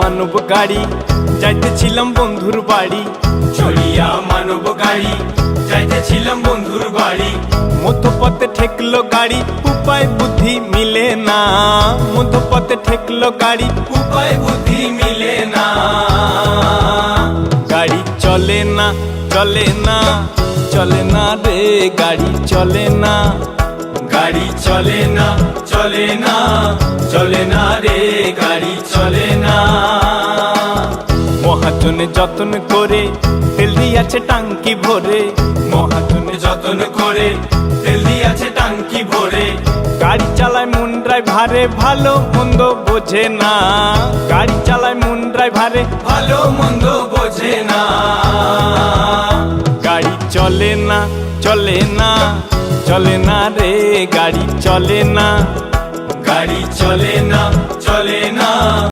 মানব গাড়ি যাইতেছিলাম বন্ধুর বাড়ি, চড়িয়া মানব গাড়ি যাইতেছিলাম বন্ধুর বাড়ি। মধ্যপথে ঠেকলো গাড়ি, উপায় বুদ্ধি মিলে না। মধ্যপথে ঠেকলো গাড়ি, উপায় বুদ্ধি মিলে না। গাড়ি চলে না, চলে না, চলে না রে, গাড়ি চলে না। গাড়ি চলে না, চলে না, চলে না রে, গাড়ি চলে না। মহাজনে যতন করে তেল দিয়াছে টাঙ্কি ভরে, মহাজনে যতন করে তেল দিয়াছে টাঙ্কি ভরে। গাড়ি চালায় মন ড্রাইভারে ভালো মন্দ বোঝে না। গাড়ি চালায় মন ড্রাইভারে ভালো মন্দ বোঝে না। গাড়ি চলে না, চলে না, চলে না রে, গাড়ি চলে না। গাড়ি চলে না,